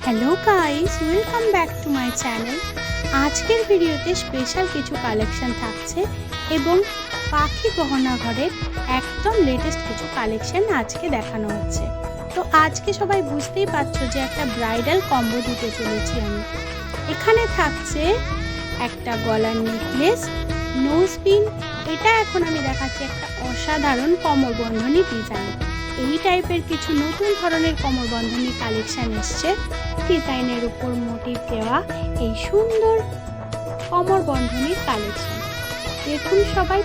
Hello guys, welcome back to my channel. আজকের ভিডিওতে special কিছু কালেকশন থাকছে এবং পাখি গহনা ঘরের একদম লেটেস্ট কিছু কালেকশন আজকে দেখানো হচ্ছে। তো আজকে সবাই বুঝতেই পারছো যে একটা ব্রাইডাল কম্বো দিতে চলেছি আমি। এখানে থাকছে একটা গলার নেকলেস, নোজ পিন। এটা এখন আমি দেখাচ্ছি একটা অসাধারণ কোমরবন্ধনী ডিজাইন। এই টাইপের কিছু নতুন ধরনের কোমরবন্ধনী কালেকশন এসছে। ডিজাইনের উপর মোটিভ দেওয়া এই সুন্দর কোমরবন্ধনীর কালেকশন দেখুন সবাই।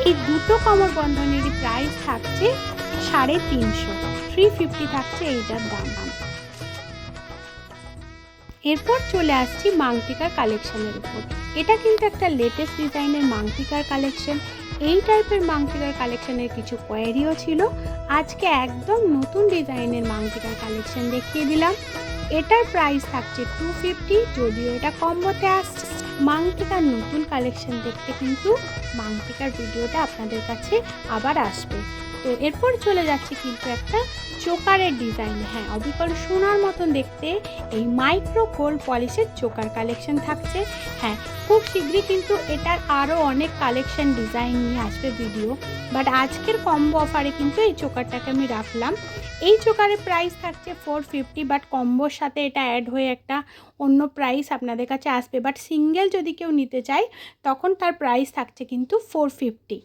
এই দুটো কোমরবন্ধনীর প্রাইস থাকছে 350, 350 থাকছে এইটার দাম। এরপর চলে আসছি মাংটিকার কালেকশনের উপর। এটা কিন্তু একটা লেটেস্ট ডিজাইনের মাংটিকার কালেকশন। এই টাইপের মাংটিকার কালেকশনের কিছু কোয়ারিও ছিল। আজকে একদম নতুন ডিজাইনের মাংটিকার কালেকশন দেখিয়ে দিলাম। এটার প্রাইস থাকছে 250, যদিও এটা কম্বোতে আসছে। মাংটিকার নতুন কালেকশন দেখতে কিন্তু মাংটিকার ভিডিওটা আপনাদের কাছে আবার আসবে। তো এরপর চলে যাচ্ছে কিন্তু একটা চোকারের ডিজাইন। হ্যাঁ, অবিকল সোনার মতন দেখতে এই মাইক্রো গোল্ড পলিশের চোকার কালেকশন থাকছে। হ্যাঁ, খুব শীঘ্রই কিন্তু এটার আরও অনেক কালেকশন ডিজাইন নিয়ে আসবে ভিডিও, বাট আজকের কম্বো অফারে কিন্তু এই চোকারটাকে আমি রাখলাম। এই চোকারের প্রাইস থাকছে 450, বাট কম্বোর সাথে এটা অ্যাড হয়ে একটা অন্য প্রাইস আপনাদের কাছে আসবে। বাট সিঙ্গেল যদি কেউ নিতে চায় তখন তার প্রাইস থাকছে কিন্তু 450।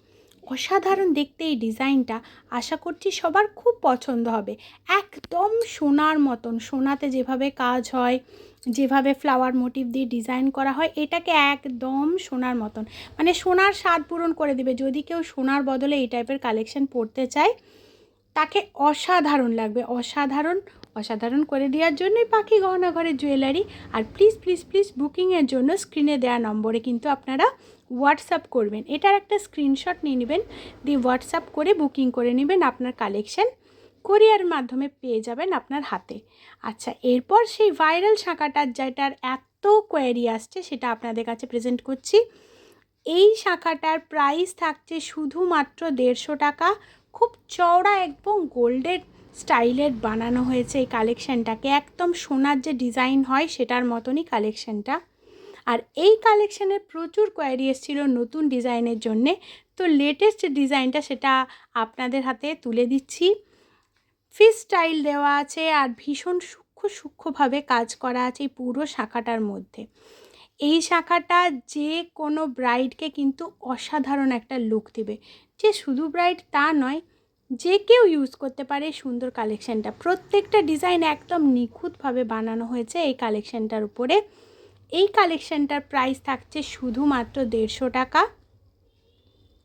অসাধারণ দেখতে এই ডিজাইনটা, আশা করছি সবার খুব পছন্দ হবে। একদম সোনার মতন, সোনাতে যেভাবে কাজ হয়, যেভাবে ফ্লাওয়ার মোটিভ দিয়ে ডিজাইন করা হয়, এটাকে একদম সোনার মতন, মানে সোনার স্বাদ পূরণ করে দেবে। যদি কেউ সোনার বদলে এই টাইপের কালেকশন পরতে চায় তাকে অসাধারণ লাগবে। অসাধারণ করে দেওয়ার জন্যই পাখি গহনা ঘরের জুয়েলারি। আর প্লিজ প্লিজ প্লিজ বুকিংয়ের জন্য স্ক্রিনে দেওয়া নম্বরে কিন্তু আপনারা হোয়াটসঅ্যাপ করবেন। এটার একটা স্ক্রিনশট নিয়ে নেবেন, দিয়ে হোয়াটসঅ্যাপ করে বুকিং করে নেবেন। আপনার কালেকশন কোরিয়ারের মাধ্যমে পেয়ে যাবেন আপনার হাতে। আচ্ছা, এরপর সেই ভাইরাল শাঁখাটার যেটার এত কোয়ারি আসছে সেটা আপনাদের কাছে প্রেজেন্ট করছি। এই শাঁখাটার প্রাইস থাকছে শুধুমাত্র 150 টাকা। খুব চওড়া একদম গোল্ডের স্টাইলের বানানো হয়েছে এই কালেকশানটাকে। একদম সোনার যে ডিজাইন হয় সেটার মতনই কালেকশানটা। আর এই কালেকশানের প্রচুর কোয়ারি এসেছিল নতুন ডিজাইনের জন্যে। তো লেটেস্ট ডিজাইনটা সেটা আপনাদের হাতে তুলে দিচ্ছি। ফিস স্টাইল দেওয়া আছে আর ভীষণ সূক্ষ্মভাবে কাজ করা আছে এই পুরো শাঁখাটার মধ্যে। এই শাঁখাটা যে কোনো ব্রাইডকে কিন্তু অসাধারণ একটা লুক দেবে। যে শুধু ব্রাইড তা নয়, যে কেউ ইউজ করতে পারে সুন্দর কালেকশানটা। প্রত্যেকটা ডিজাইন একদম নিখুঁতভাবে বানানো হয়েছে এই কালেকশানটার উপরে। এই কালেকশানটার প্রাইস থাকছে শুধুমাত্র 150 টাকা।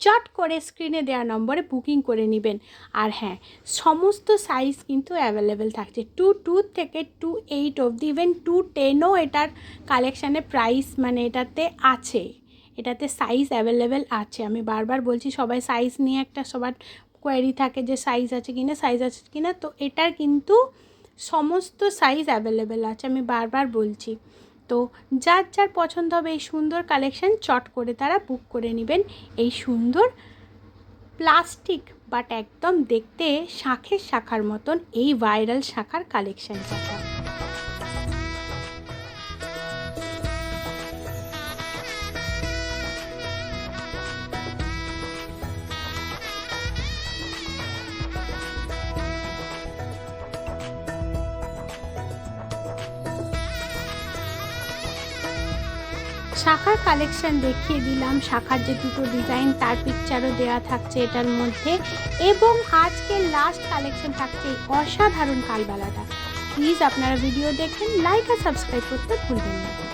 চট করে স্ক্রিনে দেওয়া নম্বরে বুকিং করে নেবেন। আর হ্যাঁ, সমস্ত সাইজ কিন্তু অ্যাভেলেবেল থাকছে 22 থেকে 28 অবধি, ইভেন 210ও এটার কালেকশানের প্রাইস মানে এটাতে আছে। এটাতে সাইজ অ্যাভেলেবেল আছে। আমি বারবার বলছি, সবাই সাইজ নিয়ে একটা সবার কোয়ারি থাকে যে সাইজ আছে কিনা, তো এটার কিন্তু সমস্ত সাইজ অ্যাভেলেবেল আছে, আমি বারবার বলছি। তো যার যার পছন্দ হবে এই সুন্দর কালেকশান চট করে তারা বুক করে নেবেন। এই সুন্দর প্লাস্টিক বাট একদম দেখতে শাখার মতন এই ভাইরাল শাখার কালেকশানটা। শাখার কালেকশান দেখিয়ে দিলাম। শাখার যে দুটো ডিজাইন তার পিকচারও দেওয়া থাকছে এটার মধ্যে। এবং আজকের লাস্ট কালেকশান থাকছে অসাধারণ কালবালাটা। প্লিজ আপনারা ভিডিও দেখবেন, লাইক আর সাবস্ক্রাইব করতে ভুলবেন না।